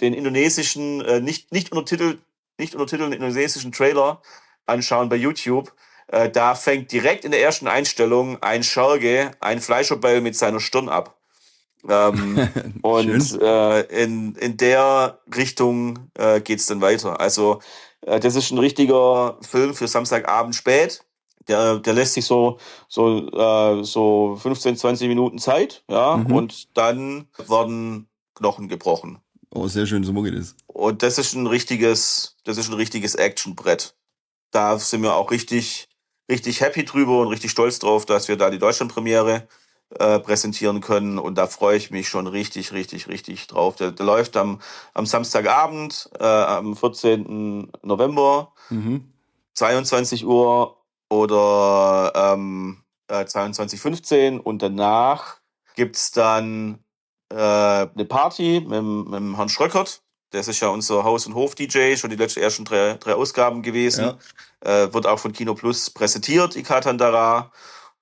indonesischen, nicht untertitelten indonesischen Trailer anschauen bei YouTube. Da fängt direkt in der ersten Einstellung ein Scherge ein Fleischerball mit seiner Stirn ab. Und in der Richtung geht's dann weiter. Also das ist ein richtiger Film für Samstagabend spät. Der lässt sich so 15, 20 Minuten Zeit, ja, und dann werden Knochen gebrochen. Oh, sehr schön, so mag ich das. Und das ist ein richtiges Actionbrett. Da sind wir auch richtig happy drüber und richtig stolz drauf, dass wir da die Deutschlandpremiere präsentieren können. Und da freue ich mich schon richtig drauf. Der läuft am Samstagabend, am 14. November, 22 Uhr oder 22:15, und danach gibt's dann eine Party mit dem Herrn Schröckert. Das ist ja unser Haus- und Hof-DJ, schon die ersten drei Ausgaben gewesen. Wird auch von Kino Plus präsentiert, Ikatandara.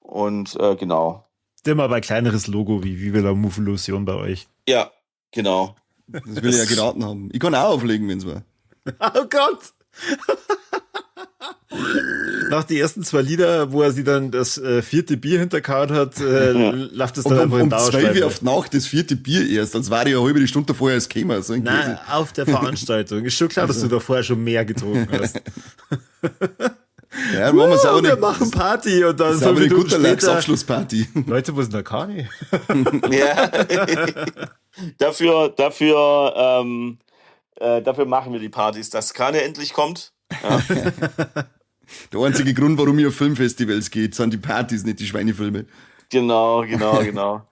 Und genau. Immer bei kleineres Logo wie Viva la Movilusion bei euch. Ja, genau. Das will ich ja geraten haben. Ich kann auch auflegen, wenn's war. Oh Gott! Nach die ersten 2 Lieder, wo er sie dann das 4. Bier hinterkaut hat, läuft es dann einfach in um 12 Uhr Dauerschleife. auf die Nacht das 4. Bier erst, als war ich ja eine halbe Stunde vorher als Kämmer. So Nein, auf der Veranstaltung. Ist schon klar, dass du da vorher schon mehr getrunken hast. Ja, dann machen wir's auch Wir nicht. machen Party und dann Das ist 5 aber eine Minuten gute später. Abschlussparty. Leute, wo ist denn der Kani? Ja. Dafür machen wir die Partys, dass Kane endlich kommt. Ja. Der einzige Grund, warum ich auf Filmfestivals geht, sind die Partys, nicht die Schweinefilme. Genau. Ja,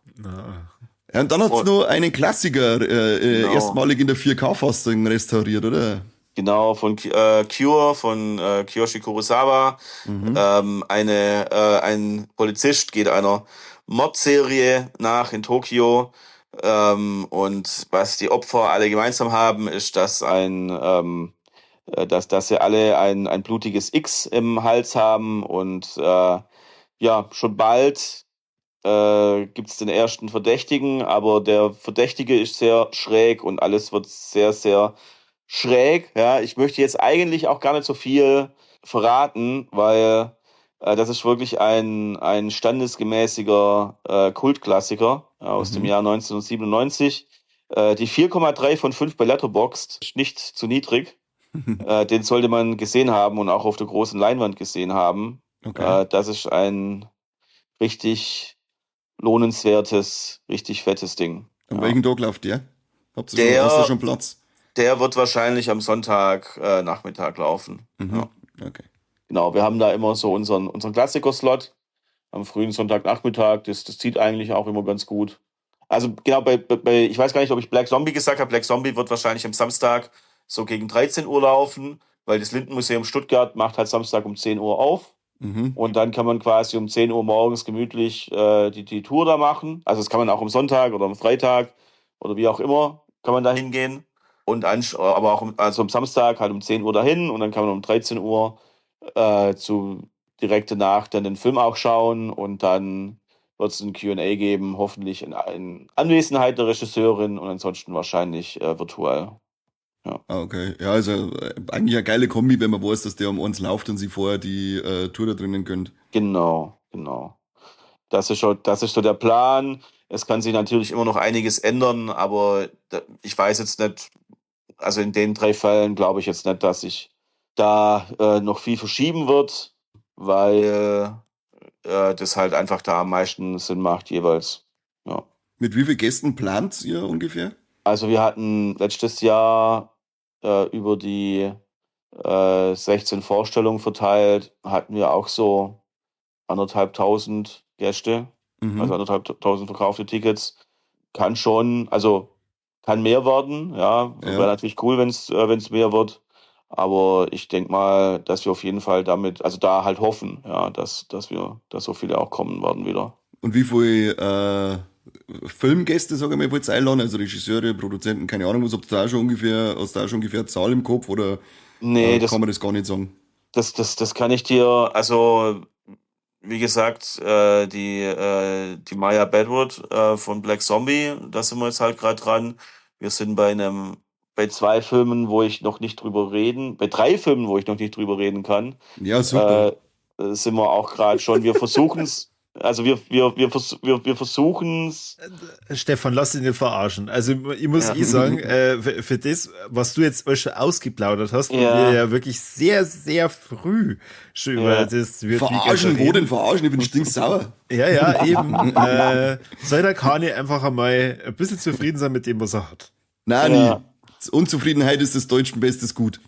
und dann hat's noch einen Klassiker erstmalig in der 4K-Fassung restauriert, oder? Genau, von Cure, von Kiyoshi Kurosawa. Ein Polizist geht einer Mordserie nach in Tokio. Und was die Opfer alle gemeinsam haben, ist, dass sie alle ein blutiges X im Hals haben. Und schon bald gibt's den ersten Verdächtigen, aber der Verdächtige ist sehr schräg und alles wird sehr, sehr schräg. Ja, ich möchte jetzt eigentlich auch gar nicht so viel verraten, weil das ist wirklich ein standesgemäßiger Kultklassiker aus dem Jahr 1997. Die 4,3 von 5 bei Letterboxd ist nicht zu niedrig. Den sollte man gesehen haben und auch auf der großen Leinwand gesehen haben. Okay. Das ist ein richtig lohnenswertes, richtig fettes Ding. An welchem Tag läuft der? Hast du schon Platz? Der wird wahrscheinlich am Sonntag Nachmittag laufen. Ja. Okay. Genau, wir haben da immer so unseren Klassiker-Slot am frühen Sonntagnachmittag. Das zieht eigentlich auch immer ganz gut. Also genau, ich weiß gar nicht, ob ich Black Zombie gesagt habe. Black Zombie wird wahrscheinlich am Samstag so gegen 13 Uhr laufen, weil das Lindenmuseum Stuttgart macht halt Samstag um 10 Uhr auf. Und dann kann man quasi um 10 Uhr morgens gemütlich die Tour da machen. Also das kann man auch am Sonntag oder am Freitag oder wie auch immer, kann man da hingehen. Und aber auch am Samstag halt um 10 Uhr dahin und dann kann man um 13 Uhr direkt danach dann den Film auch schauen und dann wird es ein Q&A geben, hoffentlich in Anwesenheit der Regisseurin und ansonsten wahrscheinlich virtuell. Ja. Okay. Ja, also eigentlich eine geile Kombi, wenn man weiß, dass der um uns läuft und sie vorher die Tour da drinnen gönnt. Genau. Das ist so der Plan. Es kann sich natürlich immer noch einiges ändern, aber ich weiß jetzt nicht, also in den 3 Fällen glaube ich jetzt nicht, dass sich da noch viel verschieben wird, weil das halt einfach da am meisten Sinn macht jeweils. Ja. Mit wie vielen Gästen plant ihr ungefähr? Also wir hatten letztes Jahr über die 16 Vorstellungen verteilt, hatten wir auch so 1.500 Gäste, also 1.500 verkaufte Tickets. Kann mehr werden, ja. Wäre natürlich cool, wenn es mehr wird. Aber ich denke mal, dass wir auf jeden Fall damit, also da halt hoffen, ja, dass so viele auch kommen werden wieder. Und wie viele Filmgäste, sag ich mal, wollt ihr einladen? Also Regisseure, Produzenten, keine Ahnung, was hast du da schon ungefähr eine Zahl im Kopf oder Nee, kann man das gar nicht sagen? Das kann ich dir, also wie gesagt, die Maya Bedwood von Black Zombie, da sind wir jetzt halt gerade dran. Wir sind bei 2 Filmen, bei 3 Filmen, wo ich noch nicht drüber reden kann. Ja, super. Sind wir auch gerade schon. Wir versuchen es Also wir versuchen es. Stefan, lass dich nicht verarschen. Also ich muss sagen, für das, was du jetzt schon ausgeplaudert hast, wo wir ja wirklich sehr, sehr früh schon über das wird Verarschen, wo denn verarschen? Ich bin stinksauer. Ja, eben. Soll der Kani einfach einmal ein bisschen zufrieden sein mit dem, was er hat. Nein, nie. Unzufriedenheit ist des Deutschen bestes Gut.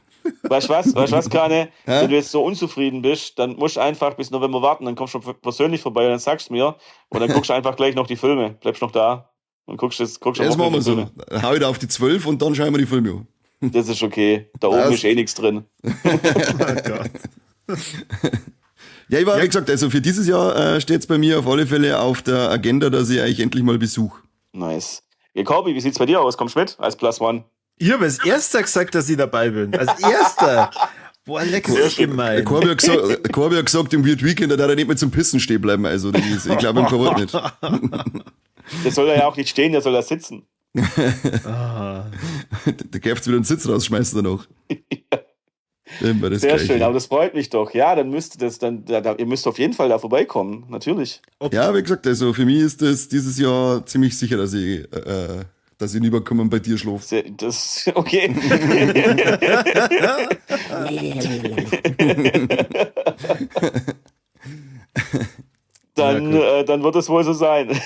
Weißt du was, Kane? Wenn du jetzt so unzufrieden bist, dann musst du einfach bis November warten, dann kommst du persönlich vorbei und dann sagst du mir und dann guckst du einfach gleich noch die Filme. Bleibst noch da und guckst das machen wir so. Hau wieder auf die 12 und dann schauen wir die Filme an. Das ist okay. Da oben ist eh nichts drin. Oh Gott. Ja, wie gesagt, also für dieses Jahr steht es bei mir auf alle Fälle auf der Agenda, dass ich euch endlich mal besuche. Nice. Ja, Corby, wie sieht's bei dir aus? Kommst du mit als Plus One? Ich habe als Erster gesagt, dass ich dabei bin. Als Erster. Boah, lecker, ist gemein. Corby hat gesagt, im Weird Weekend, da darf er nicht mehr zum Pissen stehen bleiben. Also, ich glaube, im Corby nicht. Der soll ja auch nicht stehen, der soll da sitzen. Da darfst du wieder einen Sitz rausschmeißen danach. Ja. Sehr schön, aber das freut mich doch. Ja, dann müsst ihr müsst auf jeden Fall da vorbeikommen, natürlich. Ja, wie gesagt, also für mich ist das dieses Jahr ziemlich sicher, dass ich rüberkomme und bei dir schlafe. Das, okay. Dann wird es wohl so sein.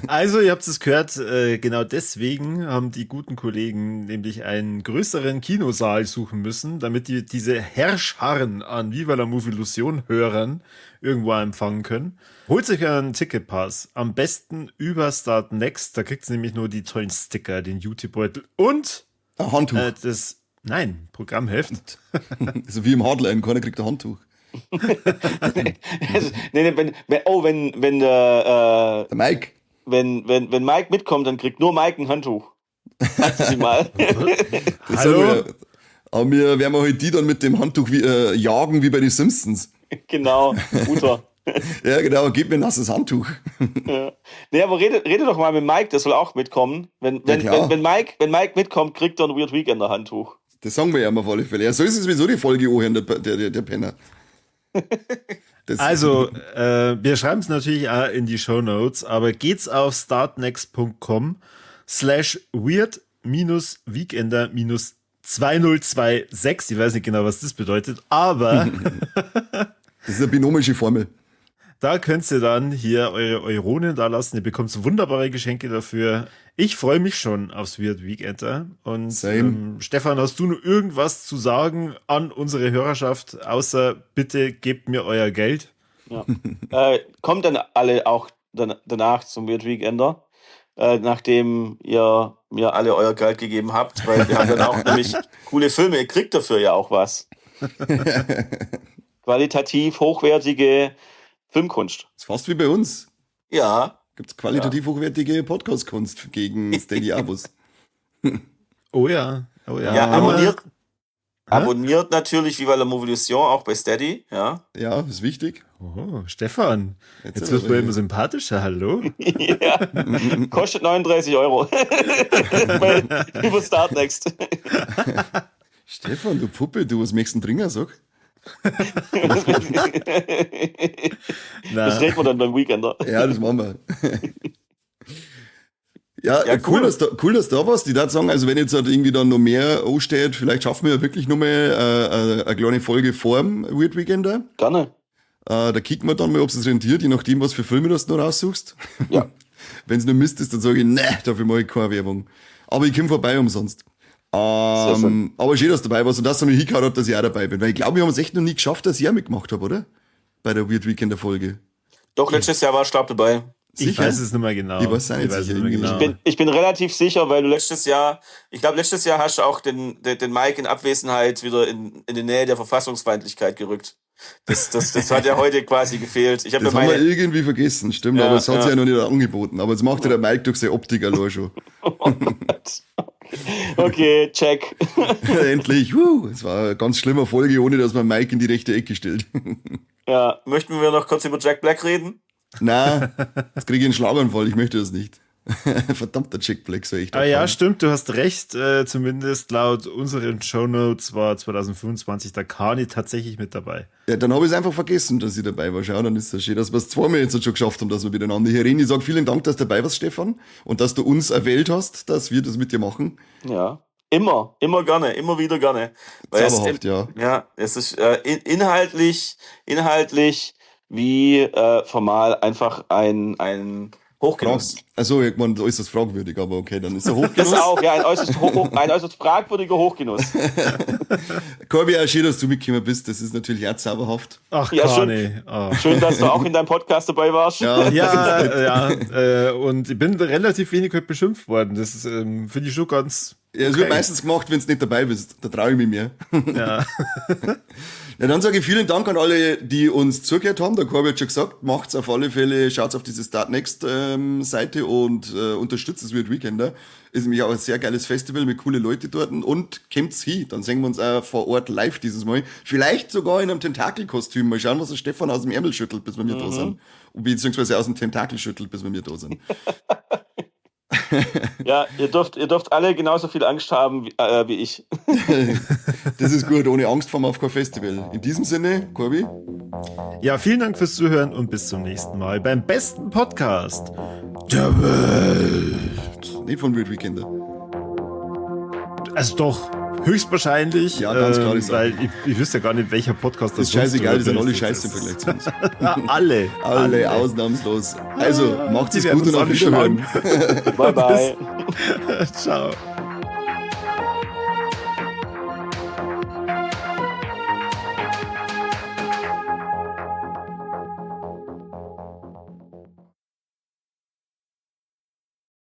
Also, ihr habt es gehört, genau deswegen haben die guten Kollegen nämlich einen größeren Kinosaal suchen müssen, damit die diese Herrscharen an Viva la Movilusion Hörern irgendwo empfangen können. Holt euch einen Ticketpass. Am besten über Start Next. Da kriegt ihr nämlich nur die tollen Sticker, den Jutebeutel und ein Handtuch. Programmheft. Also wie im Hardline, keiner kriegt ein Handtuch. Wenn der Mike. Wenn Mike mitkommt, dann kriegt nur Mike ein Handtuch. Sagst du sie mal. Hallo? Aber wir werden heute die dann mit dem Handtuch jagen wie bei den Simpsons. Genau, guter. Ja, genau, gib mir ein nasses Handtuch. Ja. Nee, aber rede doch mal mit Mike, der soll auch mitkommen. Wenn Mike mitkommt, kriegt er ein Weird Weekender Handtuch. Das sagen wir ja mal auf alle Fälle. Ja, so ist es sowieso die Folge anhören, der Penner. Also, wir schreiben es natürlich auch in die Shownotes, aber geht's auf startnext.com/weird-weekender-2026. Ich weiß nicht genau, was das bedeutet, aber das ist eine binomische Formel. Da könnt ihr dann hier eure Euronen da lassen. Ihr bekommt wunderbare Geschenke dafür. Ich freue mich schon aufs Weird Weekender. Und Stefan, hast du noch irgendwas zu sagen an unsere Hörerschaft, außer bitte gebt mir euer Geld? Ja. Kommt dann alle auch danach zum Weird Weekender, nachdem ihr mir alle euer Geld gegeben habt, weil wir haben dann auch nämlich coole Filme. Ihr kriegt dafür ja auch was. Qualitativ hochwertige Filmkunst. Das ist fast wie bei uns. Ja. Gibt es qualitativ hochwertige Podcast-Kunst gegen Steady Abos. Oh ja. Ja, abonniert natürlich Viva la Movilusion auch bei Steady. Ja, ist wichtig. Oh, Stefan. Jetzt wird man immer sympathischer. Hallo? Ja. Kostet 39 €. Über Startnext. Stefan, du Puppe, du, was möchtest du denn trinken, sag? Das reden wir dann beim Weekender. Ja, das machen wir. Ja, cool, dass da was. Die da sagen, also wenn jetzt halt irgendwie dann noch mehr ansteht, vielleicht schaffen wir ja wirklich noch mal eine kleine Folge vor dem Weird Weekender. Gerne. Da kicken wir dann mal, ob es rentiert, je nachdem, was für Filme du noch raussuchst. Ja. Wenn es nur Mist ist, dann sage ich, dafür mache ich keine Werbung. Aber ich komme vorbei umsonst. Aber schön, dass du dabei warst und dass du mich hingehauen hast, dass ich auch dabei bin. Weil ich glaube, wir haben es echt noch nie geschafft, dass ich auch mitgemacht habe, oder? Bei der Weird Weekender Folge. Doch, letztes Jahr war ich dabei. Ich weiß es nicht mehr genau. Ich weiß es nicht genau. Ich bin relativ sicher, weil du letztes Jahr hast du auch den Mike in Abwesenheit wieder in die Nähe der Verfassungsfeindlichkeit gerückt. Das hat ja heute quasi gefehlt. Das haben wir irgendwie vergessen, stimmt, aber es hat sich ja noch nicht angeboten. Aber jetzt macht ja der Mike durch seine Optik allein schon. Oh Gott. Okay, check. Endlich, es war eine ganz schlimme Folge, ohne dass man Mike in die rechte Ecke stellt. Ja, möchten wir noch kurz über Jack Black reden? Nein, jetzt kriege ich einen Schlaganfall, ich möchte das nicht. Verdammter Jack Black, so echt. Ah ja, stimmt, du hast recht. Zumindest laut unseren Shownotes war 2025 der Kani tatsächlich mit dabei. Ja, dann habe ich es einfach vergessen, dass ich dabei war. Schau, dann ist das schön, dass wir es zweimal jetzt schon geschafft haben, dass wir miteinander hier reden. Ich sage vielen Dank, dass du dabei warst, Stefan, und dass du uns erwählt hast, dass wir das mit dir machen. Ja. Immer gerne, immer wieder gerne. Zauberhaft, ja. Ja, es ist inhaltlich wie formal einfach ein Hochgenuss. Also, ich meine, äußerst fragwürdig, aber okay, dann ist er Hochgenuss. Das auch, ja, ein äußerst fragwürdiger Hochgenuss. Corby, auch schön, dass du mitgekommen bist. Das ist natürlich auch zauberhaft. Ach, Ja, Kani. Oh. Schön, dass du auch in deinem Podcast dabei warst. Ja, und ich bin relativ wenig heute beschimpft worden. Das ist, finde ich schon ganz. Ja, es wird meistens gemacht, wenn du nicht dabei bist. Da traue ich mich mehr. Ja. Ja, dann sage ich vielen Dank an alle, die uns zugehört haben. Der Corby hat schon gesagt, macht's auf alle Fälle, schaut's auf diese Start Next Seite und unterstützt das Weird Weekender. Ist nämlich auch ein sehr geiles Festival mit coole Leute dort und kommt's hin. Dann sehen wir uns auch vor Ort live dieses Mal. Vielleicht sogar in einem Tentakelkostüm. Mal schauen, was der Stefan aus dem Ärmel schüttelt, bis wir mir da sind. Beziehungsweise aus dem Tentakel schüttelt, bis wir mir da sind. Ja, ihr dürft alle genauso viel Angst haben wie ich. Das ist gut, ohne Angst fahren wir auf kein Festival. In diesem Sinne, Corby. Ja, vielen Dank fürs Zuhören und bis zum nächsten Mal beim besten Podcast der Welt. Nicht von Weird Weekender. Also doch, höchstwahrscheinlich. Ja, ganz klar, weil ich wüsste ja gar nicht, welcher Podcast Das ist scheißegal, die sind alle scheiße im Vergleich zu uns. Alle. Ausnahmslos. Also, macht's es Die werden gut und uns auf alle Wiederhören. Bye, bye. Ciao.